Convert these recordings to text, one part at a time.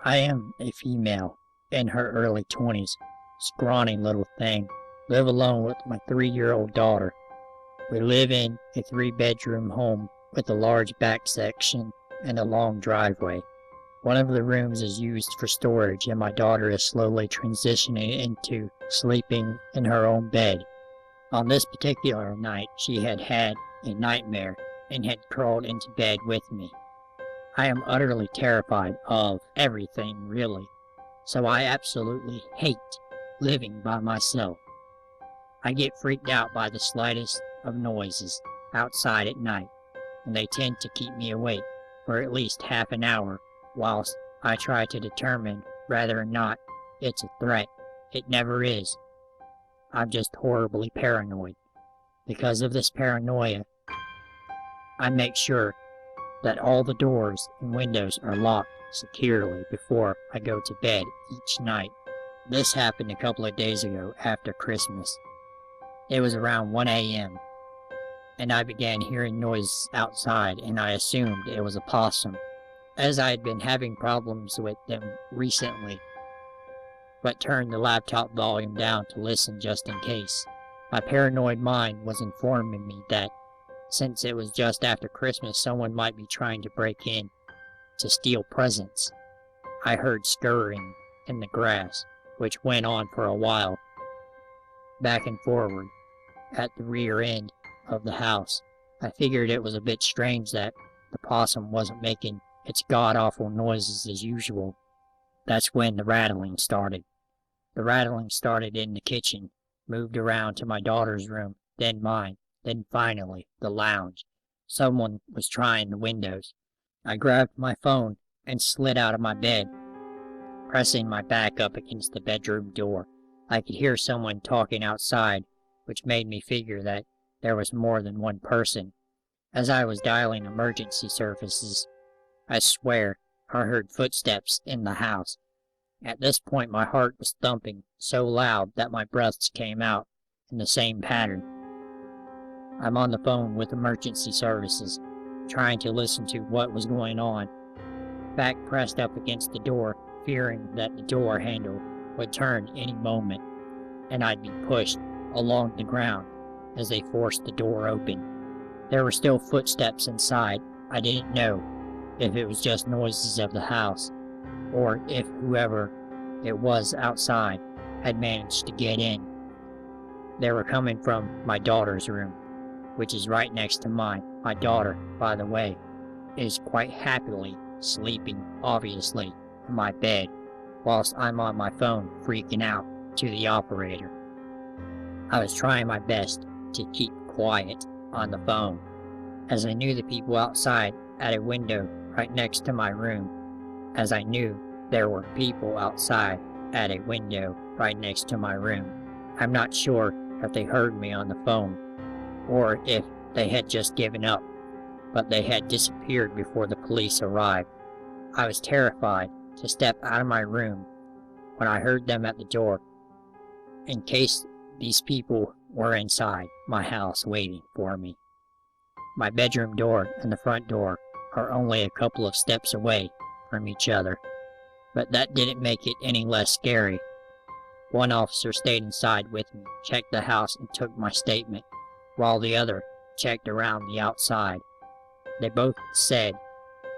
I am a female in her early 20s, scrawny little thing, live alone with my 3-year-old daughter. We live in a 3-bedroom home with a large back section and a long driveway. One of the rooms is used for storage, and my daughter is slowly transitioning into sleeping in her own bed. On this particular night, she had had a nightmare and had crawled into bed with me. I am utterly terrified of everything, really, so I absolutely hate living by myself. I get freaked out by the slightest of noises outside at night, and they tend to keep me awake for at least half an hour whilst I try to determine whether or not it's a threat. It never is. I'm just horribly paranoid. Because of this paranoia, I make sure that all the doors and windows are locked securely before I go to bed each night. This happened a couple of days ago after Christmas. It was around 1 a.m. and I began hearing noises outside, and I assumed it was a possum, as I had been having problems with them recently, but turned the laptop volume down to listen just in case. My paranoid mind was informing me that since it was just after Christmas, someone might be trying to break in to steal presents. I heard scurrying in the grass, which went on for a while, back and forward, at the rear end of the house. I figured it was a bit strange that the possum wasn't making its god-awful noises as usual. That's when the rattling started. The rattling started in the kitchen, moved around to my daughter's room, then mine, then finally the lounge. Someone was trying the windows. I grabbed my phone and slid out of my bed, pressing my back up against the bedroom door. I could hear someone talking outside, which made me figure that there was more than one person. As I was dialing emergency services, I swear I heard footsteps in the house. At this point my heart was thumping so loud that my breaths came out in the same pattern. I'm on the phone with emergency services, trying to listen to what was going on. Back pressed up against the door, fearing that the door handle would turn any moment, and I'd be pushed along the ground as they forced the door open. There were still footsteps inside. I didn't know if it was just noises of the house, or if whoever it was outside had managed to get in. They were coming from my daughter's room, which is right next to mine. My daughter, by the way, is quite happily sleeping, obviously, in my bed, whilst I'm on my phone freaking out to the operator. I was trying my best to keep quiet on the phone, as I knew the people outside at a window right next to my room, as I knew there were people outside at a window right next to my room. I'm not sure if they heard me on the phone, or if they had just given up, but they had disappeared before the police arrived. I was terrified to step out of my room when I heard them at the door, in case these people were inside my house waiting for me. My bedroom door and the front door are only a couple of steps away from each other, but that didn't make it any less scary. One officer stayed inside with me, checked the house, and took my statement, while the other checked around the outside. They both said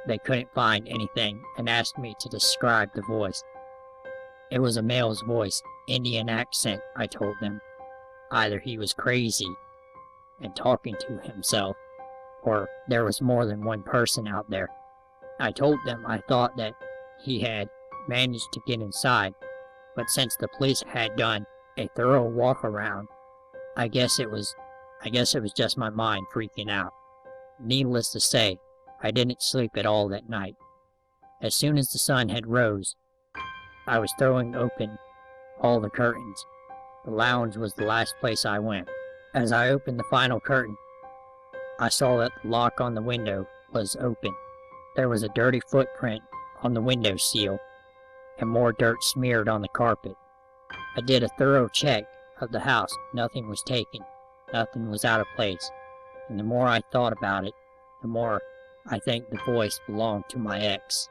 they couldn't find anything and asked me to describe the voice. It was a male's voice, Indian accent, I told them. Either he was crazy and talking to himself, or there was more than one person out there. I told them I thought that he had managed to get inside, but since the police had done a thorough walk around, I guess it was just my mind freaking out. Needless to say, I didn't sleep at all that night. As soon as the sun had rose, I was throwing open all the curtains. The lounge was the last place I went. As I opened the final curtain, I saw that the lock on the window was open. There was a dirty footprint on the window sill, and more dirt smeared on the carpet. I did a thorough check of the house. Nothing was taken. Nothing was out of place. And the more I thought about it, the more I think the voice belonged to my ex.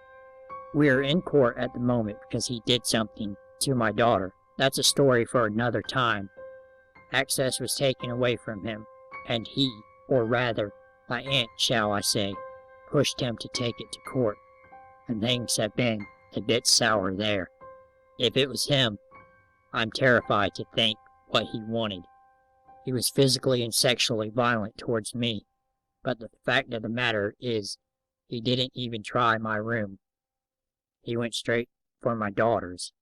We are in court at the moment because he did something to my daughter. That's a story for another time. Access was taken away from him, and he, or rather, my aunt, shall I say, pushed him to take it to court, and things have been a bit sour there. If it was him, I'm terrified to think what he wanted. He was physically and sexually violent towards me, but the fact of the matter is, he didn't even try my room. He went straight for my daughter's,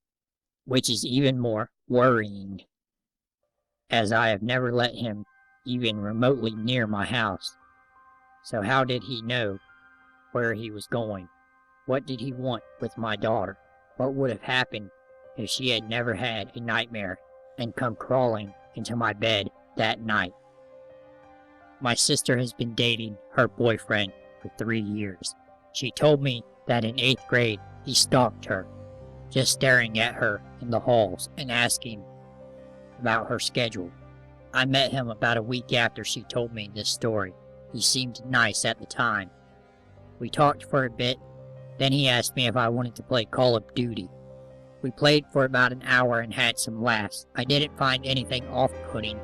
which is even more worrying, as I have never let him even remotely near my house. So how did he know where he was going? What did he want with my daughter? What would have happened if she had never had a nightmare and come crawling into my bed that night? My sister has been dating her boyfriend for 3 years. She told me that in 8th grade he stalked her, just staring at her in the halls and asking about her schedule. I met him about a week after she told me this story. He seemed nice at the time. We talked for a bit, then he asked me if I wanted to play Call of Duty. We played for about an hour and had some laughs. I didn't find anything off-putting.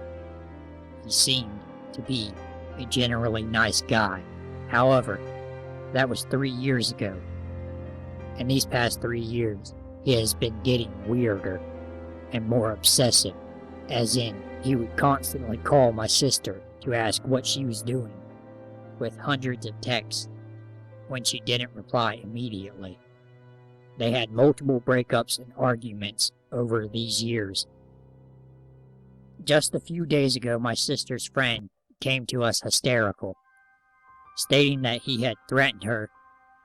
He seemed to be a generally nice guy. However, that was 3 years ago. And these past 3 years, he has been getting weirder and more obsessive, as in, he would constantly call my sister to ask what she was doing, with hundreds of texts when she didn't reply immediately. They had multiple breakups and arguments over these years. Just a few days ago, my sister's friend came to us hysterical, stating that he had threatened her,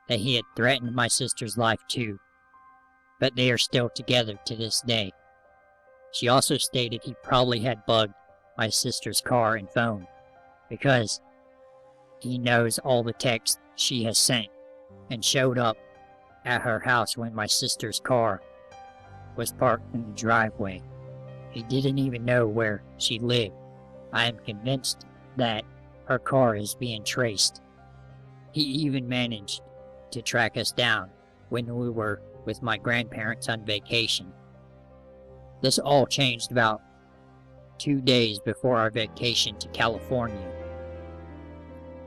that he had threatened my sister's life too, but they are still together to this day. She also stated he probably had bugged my sister's car and phone, because he knows all the texts she has sent, and showed up at her house when my sister's car was parked in the driveway. He didn't even know where she lived. I am convinced that her car is being traced. He even managed to track us down when we were with my grandparents on vacation. This all changed about 2 days before our vacation to California.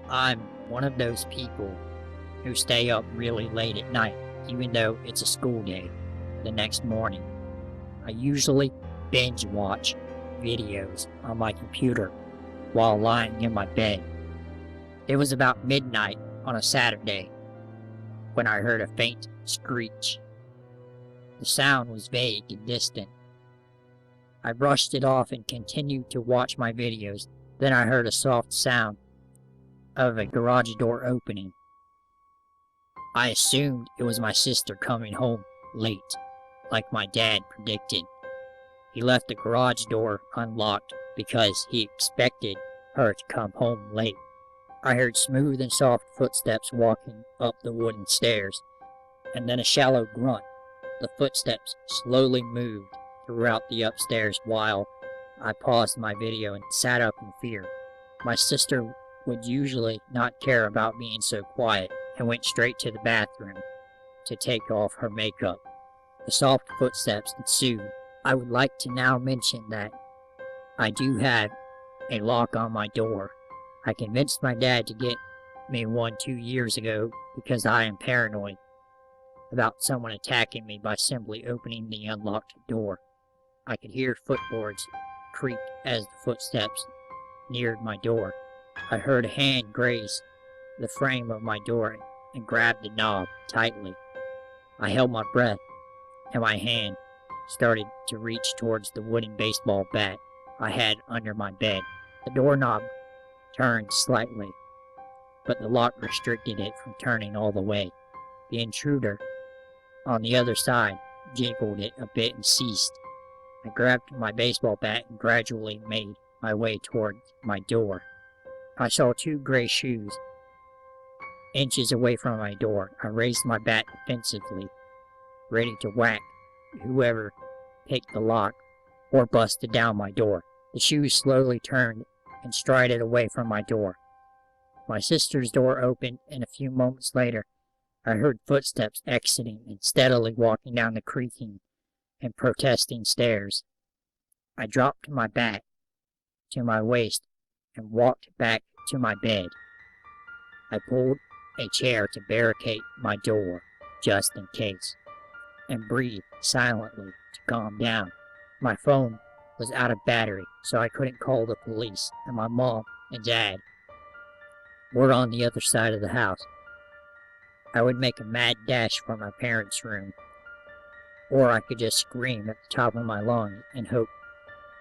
I'm one of those people who stay up really late at night, even though it's a school day the next morning. I usually binge watch videos on my computer while lying in my bed. It was about midnight on a Saturday when I heard a faint screech. The sound was vague and distant. I brushed it off and continued to watch my videos. Then I heard a soft sound of a garage door opening. I assumed it was my sister coming home late, like my dad predicted. He left the garage door unlocked because he expected her to come home late. I heard smooth and soft footsteps walking up the wooden stairs, and then a shallow grunt. The footsteps slowly moved throughout the upstairs while I paused my video and sat up in fear. My sister would usually not care about being so quiet and went straight to the bathroom to take off her makeup. The soft footsteps ensued. I would like to now mention that I do have a lock on my door. I convinced my dad to get me one 2 years ago because I am paranoid about someone attacking me by simply opening the unlocked door. I could hear footboards creak as the footsteps neared my door. I heard a hand graze the frame of my door and grabbed the knob tightly. I held my breath, and my hand started to reach towards the wooden baseball bat I had under my bed. The doorknob turned slightly, but the lock restricted it from turning all the way. The intruder on the other side jiggled it a bit and ceased. I grabbed my baseball bat and gradually made my way towards my door. I saw 2 gray shoes inches away from my door. I raised my bat defensively, ready to whack whoever picked the lock or busted down my door. The shoes slowly turned and strided away from my door. My sister's door opened, and a few moments later, I heard footsteps exiting and steadily walking down the creaking and protesting stairs. I dropped my back to my waist and walked back to my bed. I pulled a chair to barricade my door, just in case, and breathed silently to calm down. My phone was out of battery, so I couldn't call the police, and my mom and dad were on the other side of the house. I would make a mad dash for my parents' room, or I could just scream at the top of my lungs and hope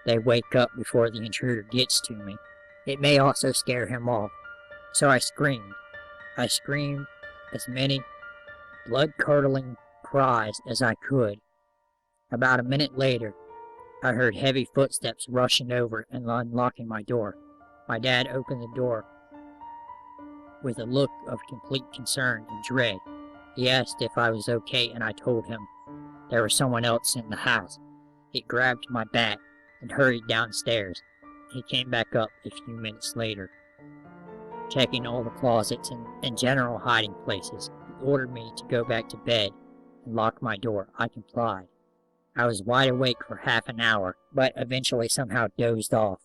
they wake up before the intruder gets to me. It may also scare him off. So I screamed. I screamed as many blood-curdling cries as I could. About a minute later, I heard heavy footsteps rushing over and unlocking my door. My dad opened the door with a look of complete concern and dread. He asked if I was okay, and I told him there was someone else in the house. He grabbed my bat and hurried downstairs. He came back up a few minutes later, checking all the closets and general hiding places. He ordered me to go back to bed and lock my door. I complied. I was wide awake for half an hour, but eventually somehow dozed off.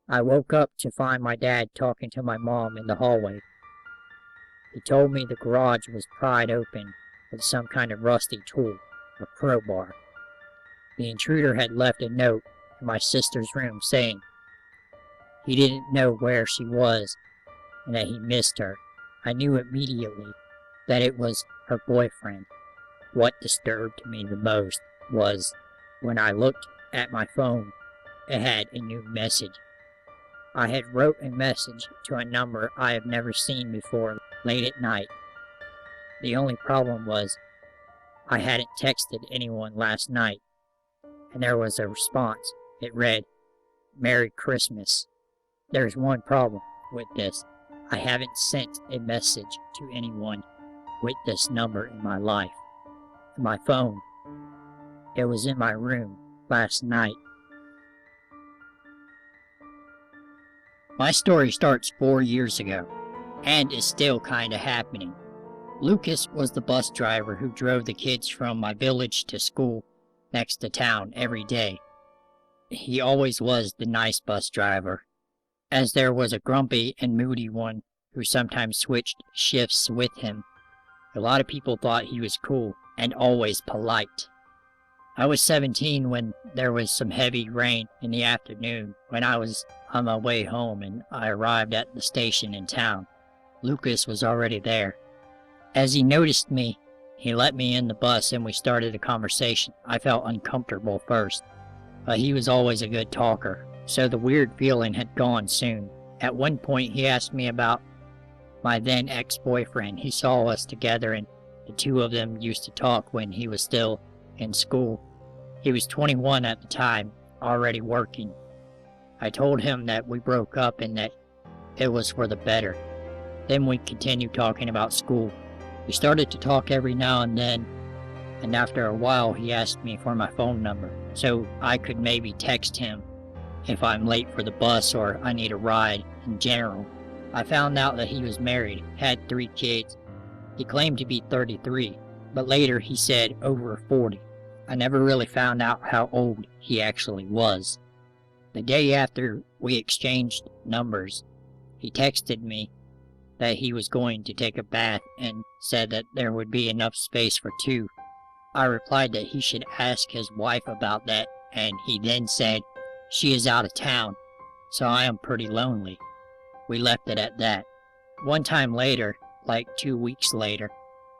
I woke up to find my dad talking to my mom in the hallway. He told me the garage was pried open with some kind of rusty tool, a crowbar. The intruder had left a note in my sister's room saying he didn't know where she was and that he missed her. I knew immediately that it was her boyfriend. What disturbed me the most was when I looked at my phone, it had a new message. I had wrote a message to a number I have never seen before late at night. The only problem was I hadn't texted anyone last night, and there was a response. It read, "Merry Christmas." There's one problem with this. I haven't sent a message to anyone with this number in my life. My phone, it was in my room last night. My story starts 4 years ago, and is still kinda happening. Lucas was the bus driver who drove the kids from my village to school next to town every day. He always was the nice bus driver, as there was a grumpy and moody one who sometimes switched shifts with him. A lot of people thought he was cool and always polite. I was 17 when there was some heavy rain in the afternoon when I was on my way home, and I arrived at the station in town. Lucas was already there. As he noticed me, he let me in the bus and we started a conversation. I felt uncomfortable first, but he was always a good talker, so the weird feeling had gone soon. At one point he asked me about my then ex-boyfriend. He saw us together and the two of them used to talk when he was still in school. He was 21 at the time, already working. I told him that we broke up and that it was for the better. Then we continued talking about school. We started to talk every now and then, and after a while he asked me for my phone number, so I could maybe text him if I'm late for the bus or I need a ride in general. I found out that he was married, had 3 kids. He claimed to be 33, but later he said over 40. I never really found out how old he actually was. The day after we exchanged numbers, he texted me that he was going to take a bath and said that there would be enough space for 2. I replied that he should ask his wife about that, and he then said, "She is out of town, so I am pretty lonely." We left it at that. One time later, like 2 weeks later,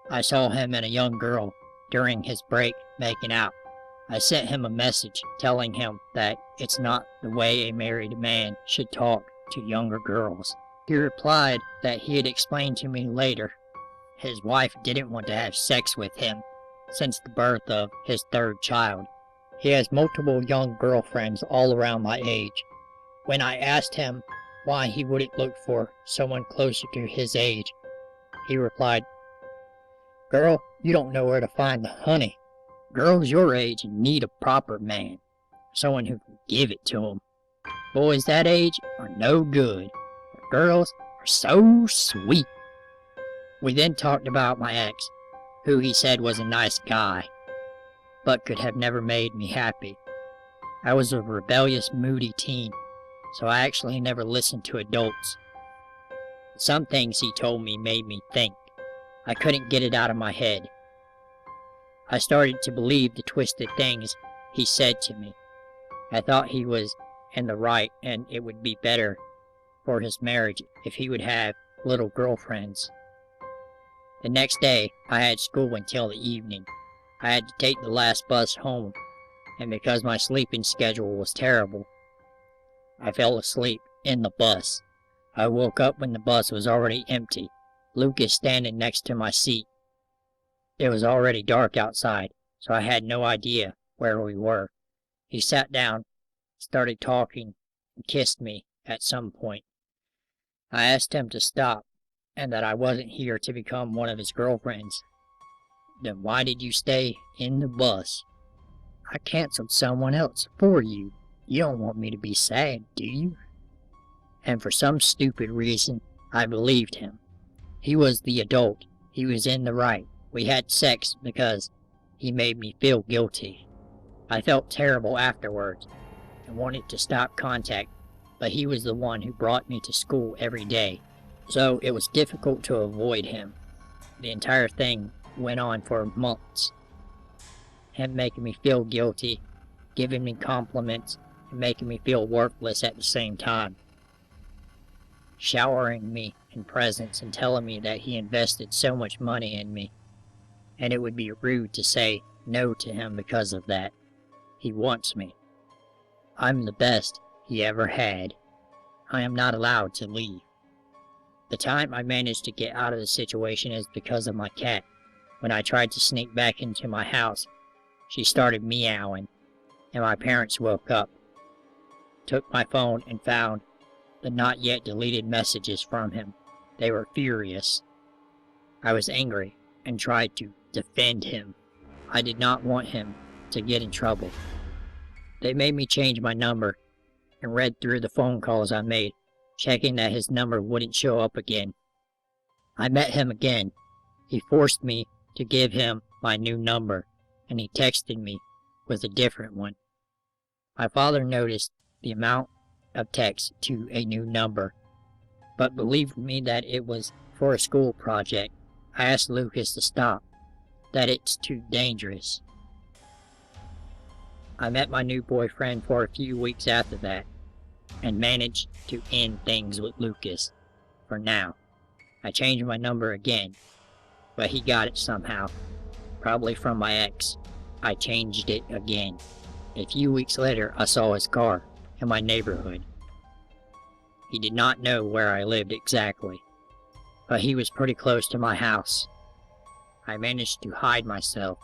I saw him and a young girl during his break making out. I sent him a message telling him that it's not the way a married man should talk to younger girls. He replied that he had explained to me later his wife didn't want to have sex with him since the birth of his 3rd child. He has multiple young girlfriends all around my age. When I asked him why he wouldn't look for someone closer to his age, he replied, "Girl, you don't know where to find the honey. Girls your age need a proper man, someone who can give it to them. Boys that age are no good. Girls are so sweet." We then talked about my ex, who he said was a nice guy, but could have never made me happy. I was a rebellious, moody teen, so I actually never listened to adults. Some things he told me made me think. I couldn't get it out of my head. I started to believe the twisted things he said to me. I thought he was in the right and it would be better for his marriage if he would have little girlfriends. The next day, I had school until the evening. I had to take the last bus home, and because my sleeping schedule was terrible, I fell asleep in the bus. I woke up when the bus was already empty, Lucas standing next to my seat. It was already dark outside, so I had no idea where we were. He sat down, started talking, and kissed me at some point. I asked him to stop, and that I wasn't here to become one of his girlfriends. Then why did you stay in the bus? I canceled someone else for you. You don't want me to be sad, do you? And for some stupid reason, I believed him. He was the adult. He was in the right. We had sex because he made me feel guilty. I felt terrible afterwards and wanted to stop contact, but he was the one who brought me to school every day, so it was difficult to avoid him. The entire thing went on for months. Him making me feel guilty, giving me compliments, and making me feel worthless at the same time. Showering me in presents and telling me that he invested so much money in me, and it would be rude to say no to him because of that. He wants me. I'm the best he ever had. I am not allowed to leave. The time I managed to get out of the situation is because of my cat. When I tried to sneak back into my house, she started meowing, and my parents woke up, took my phone, and found the not yet deleted messages from him. They were furious. I was angry and tried to defend him. I did not want him to get in trouble. They made me change my number and read through the phone calls I made, checking that his number wouldn't show up again. I met him again. He forced me to give him my new number, and he texted me with a different one. My father noticed the amount of texts to a new number, but believed me that it was for a school project. I asked Lucas to stop, that it's too dangerous. I met my new boyfriend for a few weeks after that, and managed to end things with Lucas, for now. I changed my number again, but he got it somehow, probably from my ex. I changed it again. A few weeks later, I saw his car in my neighborhood. He did not know where I lived exactly, but he was pretty close to my house. I managed to hide myself.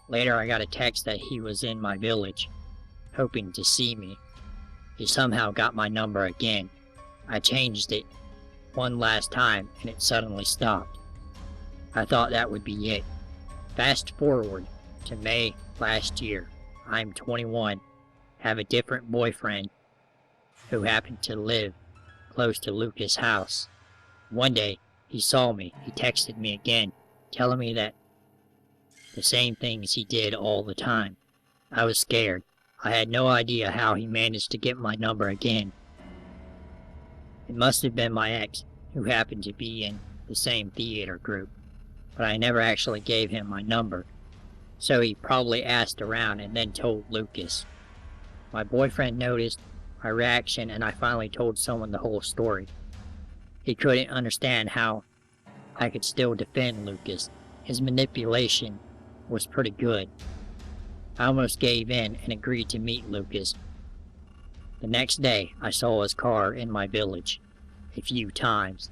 Later, I got a text that he was in my village, hoping to see me. He somehow got my number again. I changed it one last time, and it suddenly stopped. I thought that would be it. Fast forward to May last year. I'm 21, have a different boyfriend who happened to live close to Lucas' house. One day, he saw me. He texted me again, telling me that the same things he did all the time. I was scared. I had no idea how he managed to get my number again. It must have been my ex, who happened to be in the same theater group, but I never actually gave him my number, so he probably asked around and then told Lucas. My boyfriend noticed my reaction, and I finally told someone the whole story. He couldn't understand how I could still defend Lucas. His manipulation was pretty good. I almost gave in and agreed to meet Lucas. The next day, I saw his car in my village a few times,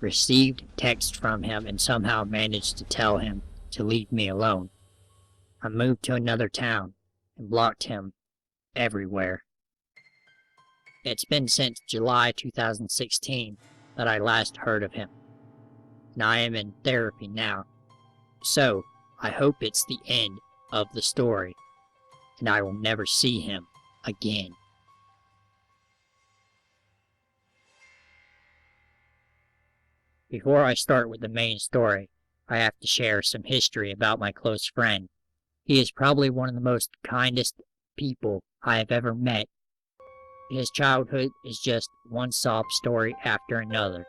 received texts from him, and somehow managed to tell him to leave me alone. I moved to another town and blocked him everywhere. It's been since July 2016 that I last heard of him, and I am in therapy now. So, I hope it's the end of the story, and I will never see him again. Before I start with the main story, I have to share some history about my close friend. He is probably one of the most kindest people I have ever met. His childhood is just one sob story after another.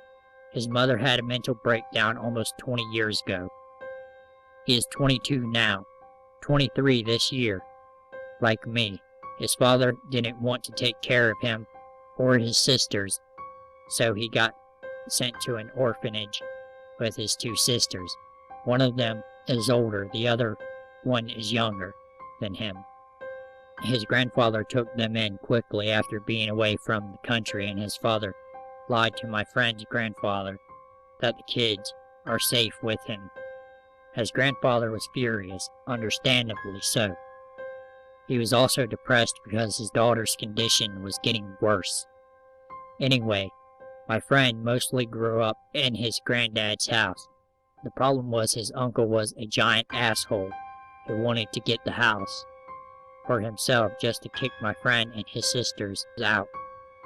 His mother had a mental breakdown almost 20 years ago. He is 22 now, 23 this year. Like me, his father didn't want to take care of him or his sisters, so he got sent to an orphanage with his two sisters. One of them is older, the other one is younger than him. His grandfather took them in quickly after being away from the country, and his father lied to my friend's grandfather that the kids are safe with him. His grandfather was furious, understandably so. He was also depressed because his daughter's condition was getting worse. Anyway, my friend mostly grew up in his granddad's house. The problem was his uncle was a giant asshole who wanted to get the house for himself just to kick my friend and his sisters out.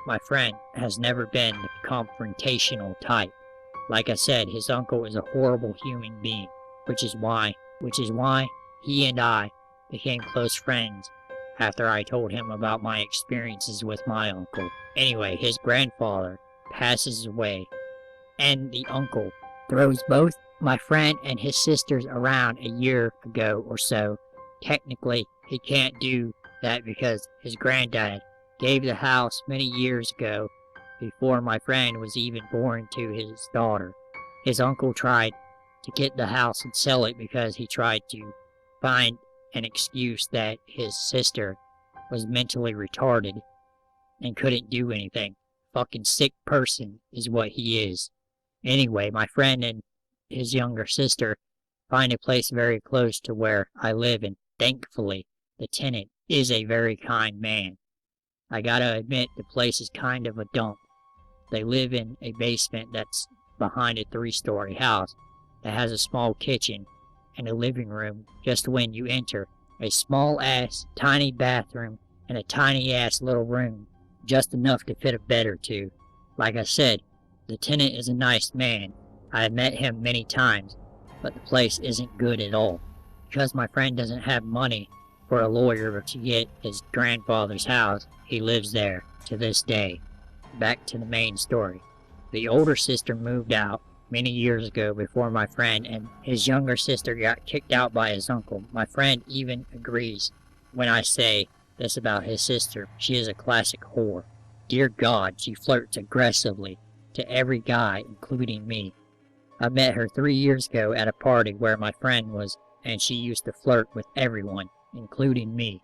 My friend has never been the confrontational type. Like I said, his uncle is a horrible human being, which is why he and I became close friends after I told him about my experiences with my uncle. Anyway, his grandfather passes away, and the uncle throws both my friend and his sisters around a year ago or so. Technically, he can't do that because his granddad gave the house many years ago before my friend was even born to his daughter. His uncle tried to get the house and sell it because he tried to find an excuse that his sister was mentally retarded and couldn't do anything. Fucking sick person is what he is. Anyway, my friend and his younger sister find a place very close to where I live, and thankfully, the tenant is a very kind man. I gotta admit, the place is kind of a dump. They live in a basement that's behind a 3-story house that has a small kitchen and a living room just when you enter, a small-ass, tiny bathroom, and a tiny-ass little room, just enough to fit a bed or two. Like I said, the tenant is a nice man. I have met him many times, but the place isn't good at all. Because my friend doesn't have money for a lawyer to get his grandfather's house, he lives there to this day. Back to the main story. The older sister moved out many years ago before my friend, and his younger sister got kicked out by his uncle. My friend even agrees when I say this about his sister. She is a classic whore. Dear God, she flirts aggressively to every guy, including me. I met her 3 years ago at a party where my friend was, and she used to flirt with everyone, including me.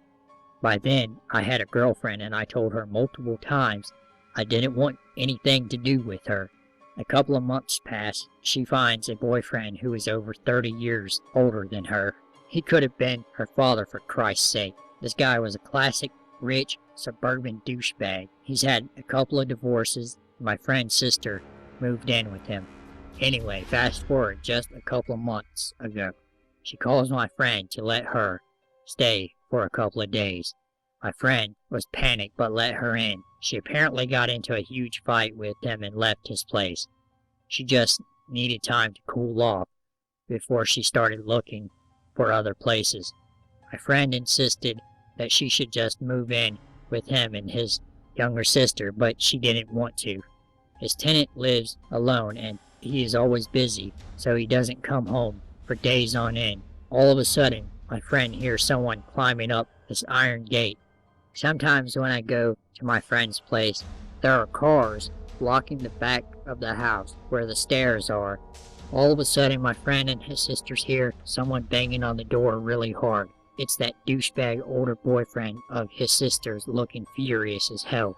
By then, I had a girlfriend, and I told her multiple times I didn't want anything to do with her. A couple of months pass. She finds a boyfriend who is over 30 years older than her. He could have been her father, for Christ's sake. This guy was a classic, rich, suburban douchebag. He's had a couple of divorces. My friend's sister moved in with him. Anyway, fast forward just a couple of months ago. She calls my friend to let her stay for a couple of days. My friend was panicked but let her in. She apparently got into a huge fight with him and left his place. She just needed time to cool off before she started looking for other places. My friend insisted that she should just move in with him and his younger sister, but she didn't want to. His tenant lives alone and he is always busy, so he doesn't come home for days on end. All of a sudden, my friend hears someone climbing up this iron gate. Sometimes when I go to my friend's place, there are cars blocking the back of the house where the stairs are. All of a sudden, my friend and his sisters hear someone banging on the door really hard. It's that douchebag older boyfriend of his sister's, looking furious as hell.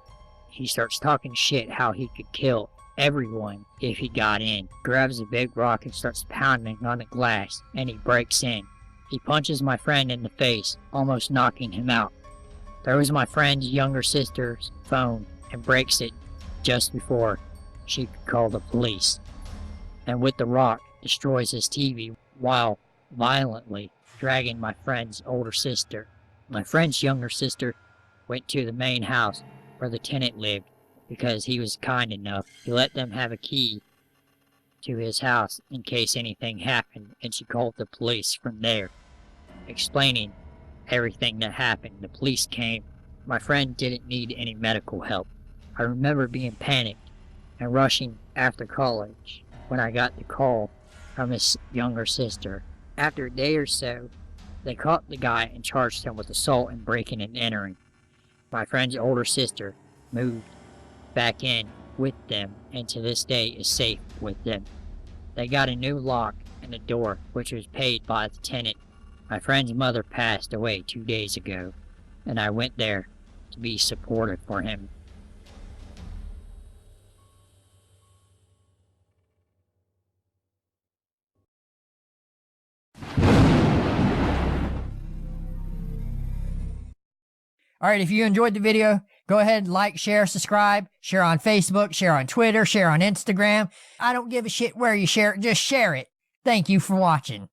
He starts talking shit how he could kill everyone if he got in. Grabs a big rock and starts pounding on the glass, and he breaks in. He punches my friend in the face, almost knocking him out. Throws my friend's younger sister's phone and breaks it just before she could call the police. And with the rock, destroys his TV while violently dragging my friend's older sister. My friend's younger sister went to the main house where the tenant lived because he was kind enough. He let them have a key to his house in case anything happened, and she called the police from there, explaining everything that happened. The police came. My friend didn't need any medical help. I remember being panicked and rushing after college when I got the call from his younger sister. After a day or so, they caught the guy and charged him with assault and breaking and entering. My friend's older sister moved back in with them, and to this day is safe with them. They got a new lock and a door, which was paid by the tenant. My friend's mother passed away 2 days ago, and I went there to be supportive for him. Alright, if you enjoyed the video, go ahead and like, share, subscribe, share on Facebook, share on Twitter, share on Instagram. I don't give a shit where you share it, just share it. Thank you for watching.